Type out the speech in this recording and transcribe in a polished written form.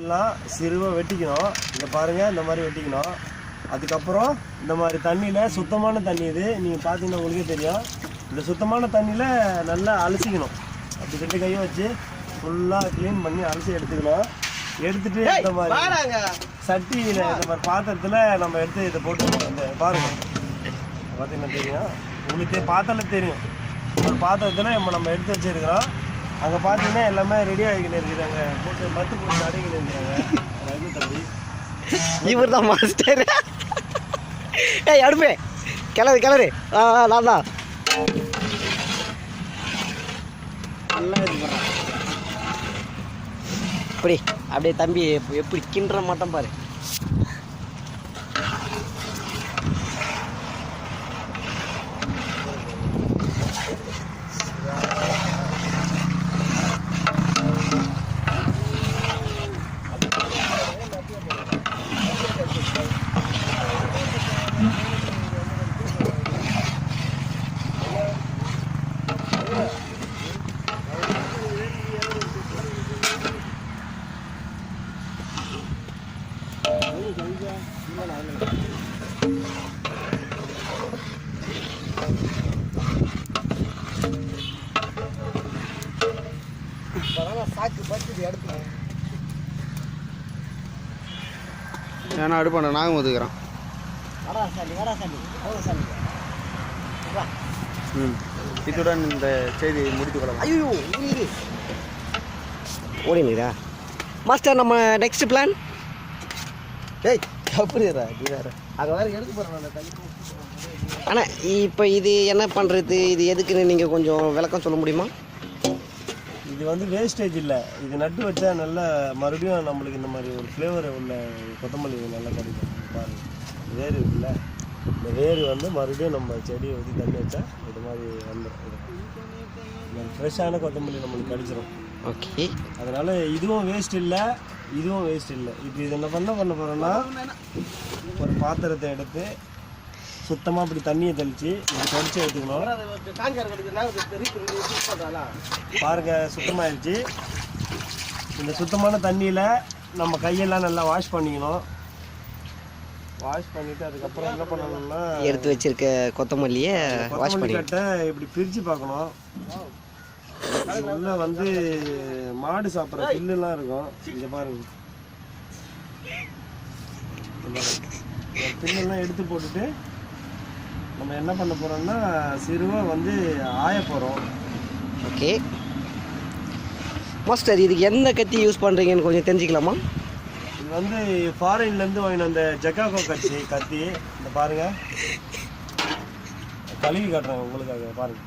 எல்லாம் சிறுவை வெட்டிக்கணும். இங்கே பாருங்கள், இந்த மாதிரி வெட்டிக்கணும். அதுக்கப்புறம் இந்த மாதிரி தண்ணியில், சுத்தமான தண்ணி இது, நீங்கள் பார்த்தீங்கன்னா உங்களுக்கே தெரியும். இந்த சுத்தமான தண்ணியில் நல்லா அலசிக்கணும். அப்படி 2 கையை வச்சு ஃபுல்லாக க்ளீன் பண்ணி அலசி எடுத்துக்கணும். எடுத்துகிட்டு இந்த மாதிரி சட்டியில், இந்த மாதிரி பாத்திரத்தில் நம்ம எடுத்து இதை போட்டுக்கணும். இந்த பாருங்கள், பார்த்தீங்கன்னா தெரியும் உங்களுக்கு, பாத்திரம் தெரியும். ஒரு பாத்திரத்தில் நம்ம எடுத்து வச்சுருக்கிறோம். அங்கே பார்த்தீங்கன்னா எல்லாமே ரெடி ஆகிக்கிட்டு இருக்குது. அங்கே போட்டு மத்து போட்டு அடைக்கிட்டு இருக்கிறாங்க. ரகு தம்பி இவர் தான் மாஸ்டர். ஏய் அடுப்பே கிளறு. நான் தான் நல்லா இது பண்ணுறேன். இப்படி அப்படியே தம்பி எப்படி கிண்டுற மாட்டோம் பாரு. ஏன்னா அடுப்பாண்ட நாங்கள் ஒதுக்குறோம். இத்துடன் இந்த செய்தி முடித்து கொள்ளலாம். ஐயோ ஓடினீரா மாஸ்டர்? நம்ம நெக்ஸ்ட் பிளான். ஏய் அப்படியா, நீ வேறு அங்கே வேறு எடுக்க போகிறேன். ஆனால் இப்போ இது என்ன பண்ணுறது, இது எதுக்குன்னு நீங்கள் கொஞ்சம் விளக்கம் சொல்ல முடியுமா? இது வந்து வேஸ்டேஜ் இல்லை. இது நட்டு வச்சா நல்லா மறுபடியும் நம்மளுக்கு இந்த மாதிரி ஒரு ஃப்ளேவர் உள்ள கொத்தமல்லி நல்லா கிடைக்கும். பாருங்கள், வேர் இருக்குல்ல, இந்த வேர் வந்து மறுபடியும் நம்ம செடியை ஊற்றி தண்ணி வச்சா இது மாதிரி வந்துடும். ஃப்ரெஷ்ஷான கொத்தமல்லி நம்மளுக்கு கிடைச்சிரும். ஓகே, அதனால் இதுவும் வேஸ்ட் இல்லை, இதுவும் வேஸ்ட் இல்லை. இப்போ இது என்ன பண்ண போகிறோன்னா, ஒரு பாத்திரத்தை எடுத்து சுத்தமாக அப்படி தண்ணியை தெளித்து இது கடிச்சு எடுத்துக்கணும். பாருங்கள், சுத்தமாகிடுச்சு. இந்த சுத்தமான தண்ணியில் நம்ம கையெல்லாம் நல்லா வாஷ் பண்ணிக்கணும். வாஷ் பண்ணிவிட்டு அதுக்கப்புறம் என்ன பண்ணணும்னா, எடுத்து வச்சிருக்க கொத்தமல்லியை வாஷ் பண்ணி கட்டை இப்படி பிரித்து பார்க்கணும். உள்ள வந்து மாடு சாப்பிட்ற புல்லுலாம் இருக்கும். இங்கே பாருங்க, புல்லெல்லாம் எடுத்து போட்டுட்டு நம்ம என்ன பண்ண போகிறோம்னா, சிறுவை வந்து ஆய போகிறோம். ஓகே மாஸ்டர், இதுக்கு எந்த கத்தி யூஸ் பண்ணுறீங்கன்னு கொஞ்சம் தெரிஞ்சுக்கலாமா? இது வந்து ஃபாரின்லேருந்து வாங்கின அந்த ஜக்காகோ கத்தி. இந்த பாருங்கள், கழுவி காட்டுறேன் உங்களுக்காக. பாருங்கள்,